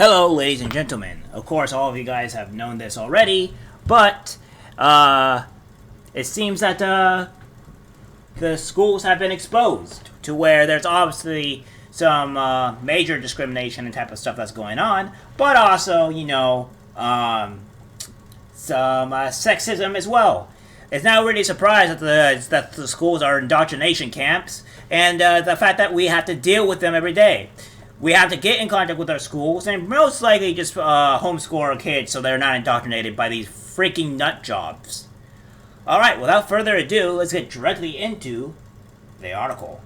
Hello, ladies and gentlemen. Of course, all of you guys have known this already, but it seems that the schools have been exposed to where there's obviously some major discrimination and type of stuff that's going on, but also, some sexism as well. It's not really a surprise that the schools are indoctrination camps, and the fact that we have to deal with them every day. We have to get in contact with our schools and most likely just homeschool our kids so they're not indoctrinated by these freaking nut jobs. Alright, without further ado, let's get directly into the article.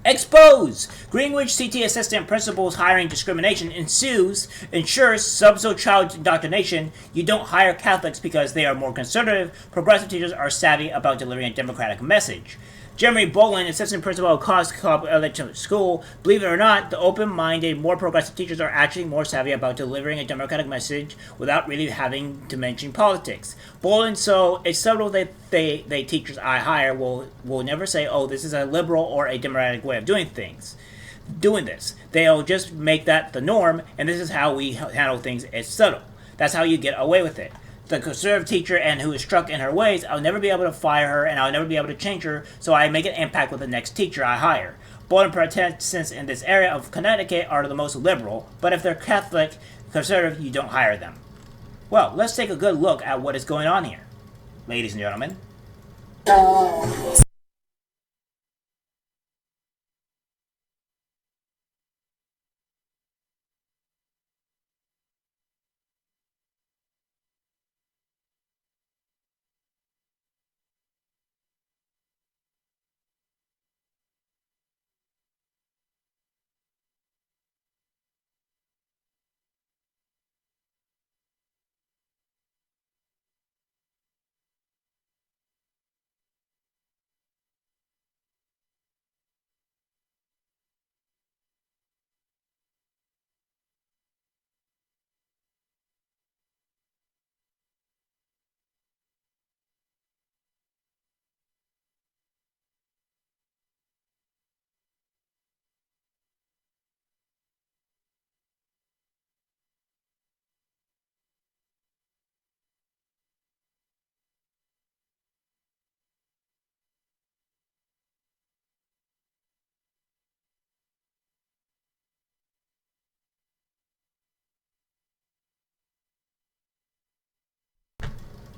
Expose! Greenwich CT Assistant Principal's hiring discrimination ensures subso child indoctrination. You don't hire Catholics because they are more conservative. Progressive teachers are savvy about delivering a democratic message. Jeremy Bolin, assistant principal of Cause Cobb Elementary School. Believe it or not, the open-minded, more progressive teachers are actually more savvy about delivering a democratic message without really having to mention politics. Bolin, so it's subtle that they teachers I hire will never say, oh, this is a liberal or a democratic way of doing things. Doing this. They'll just make that the norm, and this is how we handle things. It's subtle. That's how you get away with it. The conservative teacher and who is struck in her ways, I'll never be able to fire her and I'll never be able to change her, so I make an impact with the next teacher I hire. Bolin Protestants in this area of Connecticut are the most liberal, but if they're Catholic, conservative, you don't hire them. Well, let's take a good look at what is going on here, ladies and gentlemen.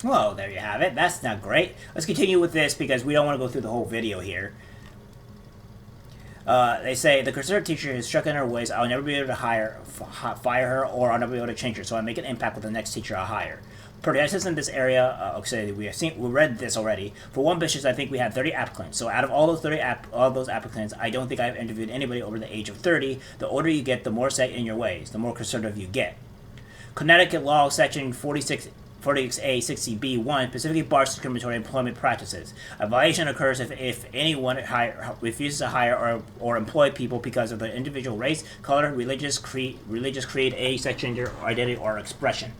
Well, there you have it. That's not great. Let's continue with this because we don't want to go through the whole video here. They say, the conservative teacher is struck in her ways. I'll never be able to fire her, or I'll never be able to change her, so I make an impact with the next teacher I hire. Protestants in this area, we read this already. For one business, I think we had 30 applicants. So out of all those applicants, I don't think I've interviewed anybody over the age of 30. The older you get, the more set in your ways, the more conservative you get. Connecticut law section 46A 60B1 specifically bars discriminatory employment practices. A violation occurs if anyone refuses to hire or employ people because of their individual race, color, religious creed, age, sex, gender, identity, or expression.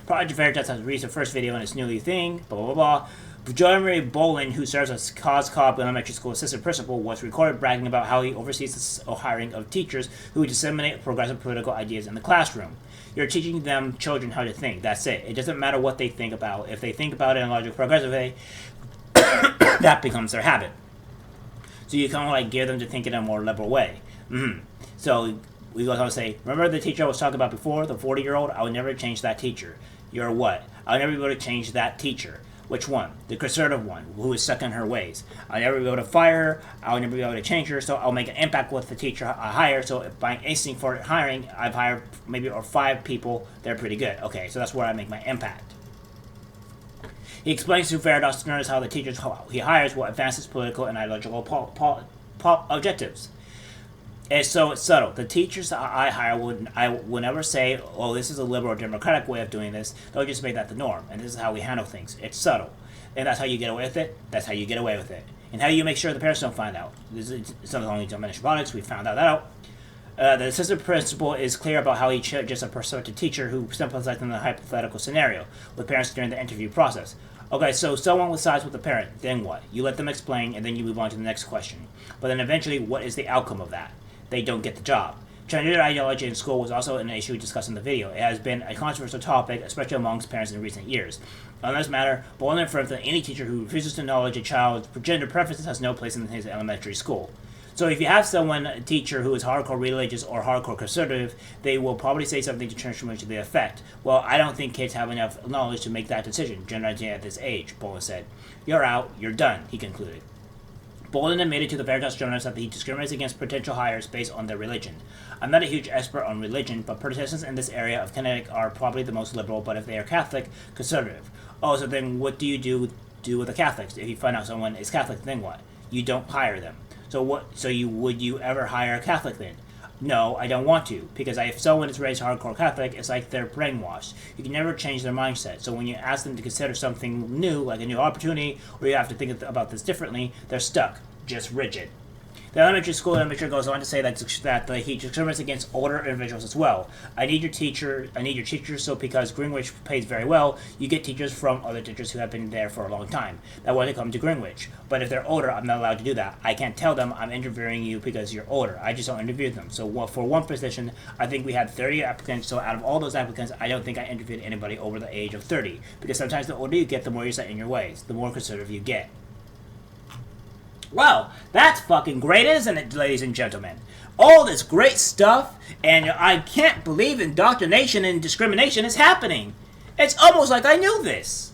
Project Veritas has released the first video on its newly thing, blah, blah, blah. Jeremy Bolin, who serves as Cause Cobb Elementary School assistant principal, was recorded bragging about how he oversees the hiring of teachers who disseminate progressive political ideas in the classroom. You're teaching them children how to think. That's it. It doesn't matter what they think about. If they think about it in a logical, progressive way, that becomes their habit. So you kind of like gear them to think in a more liberal way. So we go on to say, remember the teacher I was talking about before, the 40-year-old? I would never change that teacher. You're what? I'll never be able to change that teacher. Which one? The conservative one, who is stuck in her ways. I'll never be able to fire her. I'll never be able to change her, so I'll make an impact with the teacher I hire. So by instinct for hiring, I've hired maybe 5 people. They're pretty good. Okay, so that's where I make my impact. He explains to Veritas learners how the teachers he hires will advance his political and ideological objectives. And so it's subtle. The teachers that I hire will never say, oh, this is a liberal or democratic way of doing this. They'll just make that the norm. And this is how we handle things. It's subtle. And that's how you get away with it. That's how you get away with it. And how do you make sure the parents don't find out? This is something only diminished products. We found that out. The assistant principal is clear about how he just a prospective teacher who sympathizes in the hypothetical scenario with parents during the interview process. Okay, so someone sides with the parent. Then what? You let them explain, and then you move on to the next question. But then eventually, what is the outcome of that? They don't get the job. Transgender ideology in school was also an issue discussed in the video. It has been a controversial topic, especially amongst parents in recent years. On this matter, Bolin affirms that any teacher who refuses to acknowledge a child's gender preferences has no place in his elementary school. So if you have a teacher who is hardcore religious or hardcore conservative, they will probably say something to transformation to the effect, well, I don't think kids have enough knowledge to make that decision, gender identity at this age, Bolin said. You're out, you're done, he concluded. Bolin admitted to the Veritas journalist that he discriminates against potential hires based on their religion. I'm not a huge expert on religion, but Protestants in this area of Connecticut are probably the most liberal, but if they are Catholic, conservative. Oh, so then what do you do with the Catholics? If you find out someone is Catholic, then what? You don't hire them. Would you ever hire a Catholic then? No, I don't want to, because if someone is raised hardcore Catholic, it's like they're brainwashed. You can never change their mindset. So when you ask them to consider something new, like a new opportunity, or you have to think about this differently, they're stuck, just rigid. The elementary school administrator goes on to say that he discriminates against older individuals as well. I need your teachers, so because Greenwich pays very well, you get teachers from other teachers who have been there for a long time that want to come to Greenwich. But if they're older, I'm not allowed to do that. I can't tell them I'm interviewing you because you're older. I just don't interview them. So for one position, I think we had 30 applicants, so out of all those applicants, I don't think I interviewed anybody over the age of 30. Because sometimes the older you get, the more you're set in your ways, the more conservative you get. Well, that's fucking great, isn't it, ladies and gentlemen? All this great stuff, and I can't believe indoctrination and discrimination is happening. It's almost like I knew this.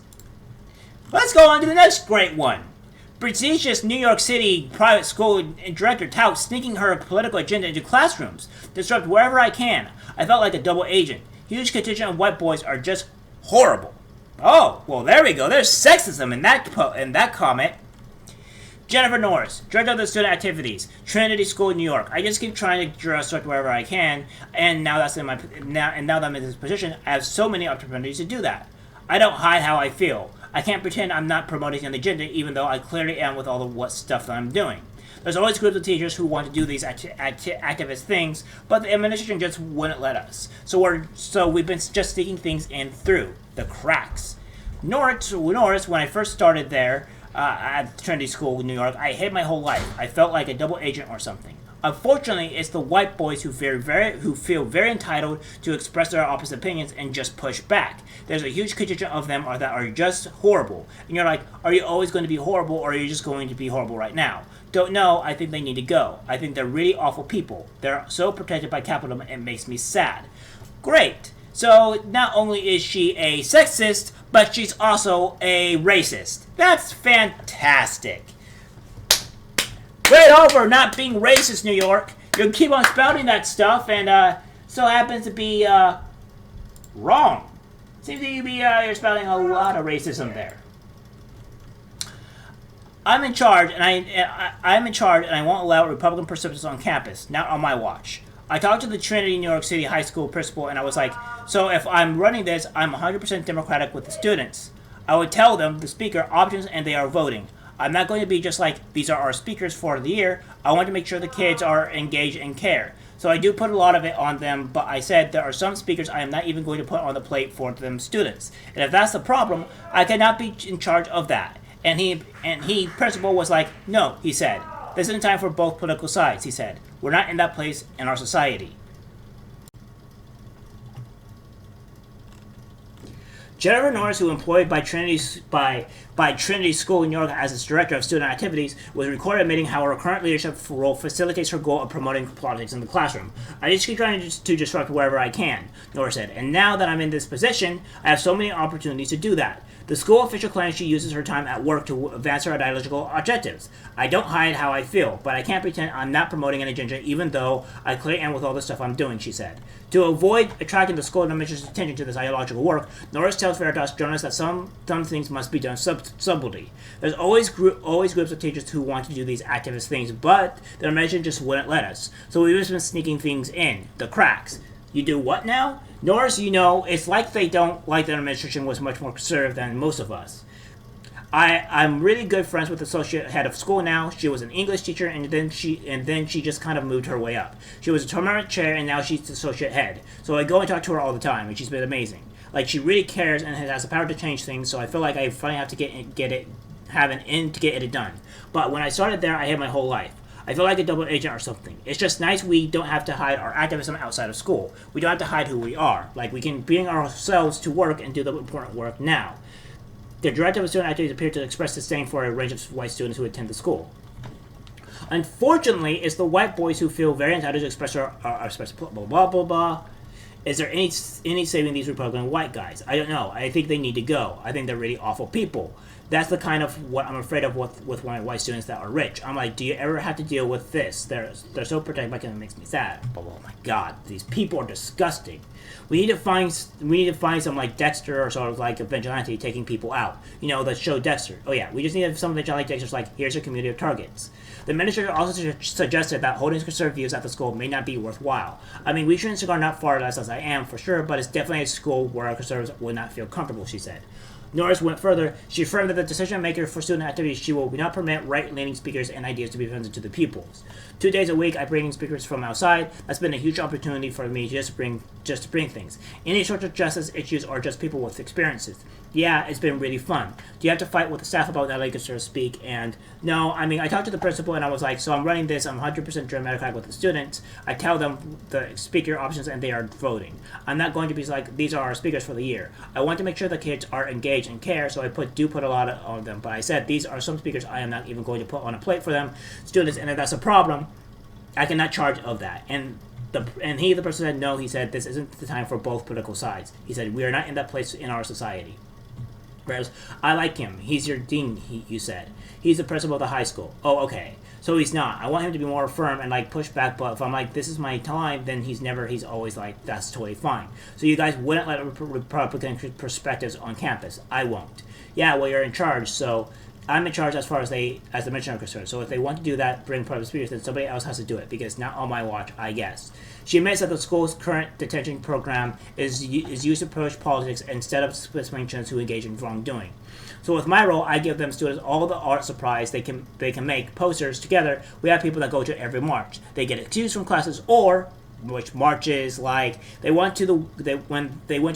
Let's go on to the next great one. Prestigious New York City private school director touts sneaking her political agenda into classrooms. Disrupt wherever I can. I felt like a double agent. Huge contingent of white boys are just horrible. Oh, well there we go. There's sexism in that comment. Jennifer Norris, director of the student activities, Trinity School, New York. I just keep trying to disrupt wherever I can, and now that I'm in this position, I have so many opportunities to do that. I don't hide how I feel. I can't pretend I'm not promoting an agenda, even though I clearly am with all the what stuff that I'm doing. There's always groups of teachers who want to do these activist things, but the administration just wouldn't let us. So we've been just sneaking things in through the cracks. Norris, when I first started there, at Trinity School in New York, I hated my whole life. I felt like a double agent or something. Unfortunately, it's the white boys who feel very entitled to express their opposite opinions and just push back. There's a huge contingent of them that are just horrible. And you're like, are you always going to be horrible, or are you just going to be horrible right now? Don't know. I think they need to go. I think they're really awful people. They're so protected by capitalism, it makes me sad. Great. So not only is she a sexist, but she's also a racist. That's fantastic. Great over not being racist, New York. You keep on spouting that stuff, and still happens to be wrong. Seems to be you're spouting a lot of racism there. I'm in charge, and I won't allow Republican participants on campus. Not on my watch. I talked to the Trinity New York City High School principal, and I was like, so if I'm running this, I'm 100% Democratic with the students. I would tell them the speaker options, and they are voting. I'm not going to be just like, these are our speakers for the year. I want to make sure the kids are engaged and care. So I do put a lot of it on them, but I said there are some speakers I am not even going to put on the plate for them students. And if that's the problem, I cannot be in charge of that. And he principal was like, no, he said. This isn't time for both political sides, he said. We're not in that place in our society. Jennifer Norris, who employed by Trinity School in New York as its director of student activities, was recorded admitting how her current leadership role facilitates her goal of promoting politics in the classroom. I just keep trying to disrupt wherever I can, Norris said, and now that I'm in this position, I have so many opportunities to do that. The school official claims she uses her time at work to advance her ideological objectives. I don't hide how I feel, but I can't pretend I'm not promoting an agenda even though I clearly am with all the stuff I'm doing, she said. To avoid attracting the school administration's attention to this ideological work, Norris tells Veritas journalists that some things must be done subtly. There's always groups of teachers who want to do these activist things, but the administration just wouldn't let us. So we've just been sneaking things in. The cracks. You do what now? Norris, it's like they don't like the administration was much more conservative than most of us. I'm really good friends with the associate head of school now. She was an English teacher, and then she just kind of moved her way up. She was a permanent chair, and now she's the associate head. So I go and talk to her all the time, and she's been amazing. Like, she really cares and has the power to change things. So I feel like I finally have to have an end to get it done. But when I started there, I had my whole life. I feel like a double agent or something. It's just nice we don't have to hide our activism outside of school. We don't have to hide who we are. Like, we can bring ourselves to work and do the important work now. The director of student activities appeared to express disdain for a range of white students who attend the school. Unfortunately, it's the white boys who feel very entitled to express blah, blah, blah, blah. Is there any saving these Republican white guys? I don't know. I think they need to go. I think they're really awful people. That's the kind of what I'm afraid of with my white students that are rich. I'm like, do you ever have to deal with this? They're so protected by it makes me sad. But oh my god, these people are disgusting. We need to find some like Dexter or sort of like a vigilante taking people out. You know, the show Dexter. Oh yeah, we just need some vigilante Dexter's like, here's your community of targets. The administrator also suggested that holding conservative views at the school may not be worthwhile. I mean, we shouldn't go not far less as I am, for sure, but it's definitely a school where our conservatives would not feel comfortable, she said. Norris went further. She affirmed that the decision maker for student activities, she will not permit right-leaning speakers and ideas to be presented to the pupils. 2 days a week, I bring in speakers from outside. That's been a huge opportunity for me just to bring things. Any social justice issues or just people with experiences. Yeah, it's been really fun. Do you have to fight with the staff about that, like, so to speak? And no, I mean, I talked to the principal and I was like, so I'm running this, I'm 100% democratic with the students. I tell them the speaker options and they are voting. I'm not going to be like, these are our speakers for the year. I want to make sure the kids are engaged and care, so I put a lot on them. But I said, these are some speakers I am not even going to put on a plate for them, students, and if that's a problem, I cannot charge of that. And the person said, no, he said, this isn't the time for both political sides. He said, we are not in that place in our society. Whereas, I like him. He's your dean, you said. He's the principal of the high school. Oh, okay. So he's not. I want him to be more firm and, like, push back, but if I'm like, this is my time, then he's always like, that's totally fine. So you guys wouldn't let Republican perspectives on campus. I won't. Yeah, well, you're in charge, so I'm in charge as far as the mission are concerned. So if they want to do that, bring private speakers, then somebody else has to do it, because not on my watch, I guess. She admits that the school's current detention program is used to push politics instead of disciplining students who engage in wrongdoing. So with my role, I give them students all the art supplies they can make posters together. We have people that go to every march. They get excused from classes, or which marches, like when they went to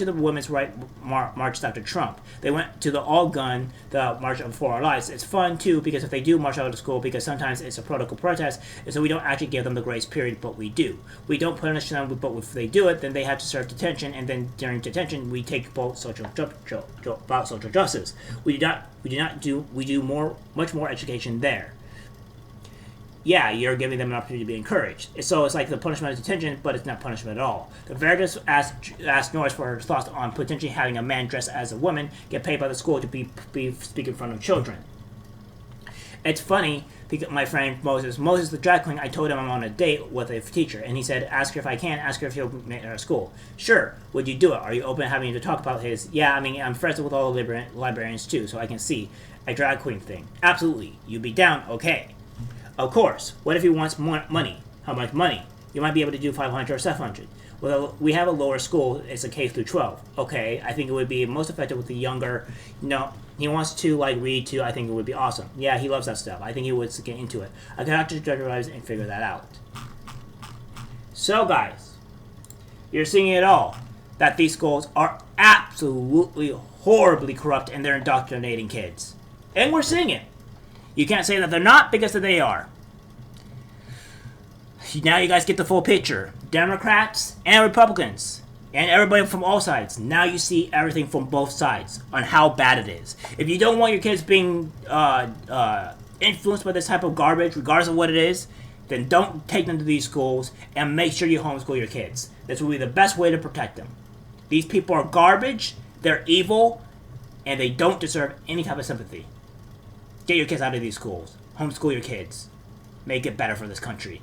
the women's right march after Trump. They went to the all-gun, the March for Our Lives. It's fun too, because if they do march out of the school, because sometimes it's a protocol protest, and so we don't actually give them the grace period, but we do. We don't punish them, but if they do it, then they have to serve detention, and then during detention, we take both social justice. We do much more education there. Yeah, you're giving them an opportunity to be encouraged. So it's like the punishment of detention, but it's not punishment at all. The verdict asked Norris for her thoughts on potentially having a man dressed as a woman get paid by the school to be speak in front of children. It's funny, because my friend Moses the drag queen, I told him I'm on a date with a teacher, and he said, ask her if I can, ask her if he'll meet her at school. Sure, would you do it? Are you open to having to talk about his, yeah, I mean, I'm friends with all the librarians too, so I can see a drag queen thing. Absolutely, you'd be down, okay. Of course. What if he wants more money? How much money? You might be able to do 500 or 700. Well, we have a lower school. It's a K through 12. Okay, I think it would be most effective with the younger. No, he wants to like read too. I think it would be awesome. Yeah, he loves that stuff. I think he would get into it. I could have to generalize and figure that out. So, guys, you're seeing it all. That these schools are absolutely horribly corrupt and they're indoctrinating kids. And we're seeing it. You can't say that they're not, because they are. Now you guys get the full picture. Democrats and Republicans. And everybody from all sides. Now you see everything from both sides on how bad it is. If you don't want your kids being influenced by this type of garbage, regardless of what it is, then don't take them to these schools and make sure you homeschool your kids. This will be the best way to protect them. These people are garbage, they're evil, and they don't deserve any type of sympathy. Get your kids out of these schools. Homeschool your kids. Make it better for this country.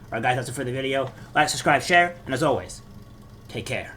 Alright guys, that's it for the video. Like, subscribe, share, and as always, take care.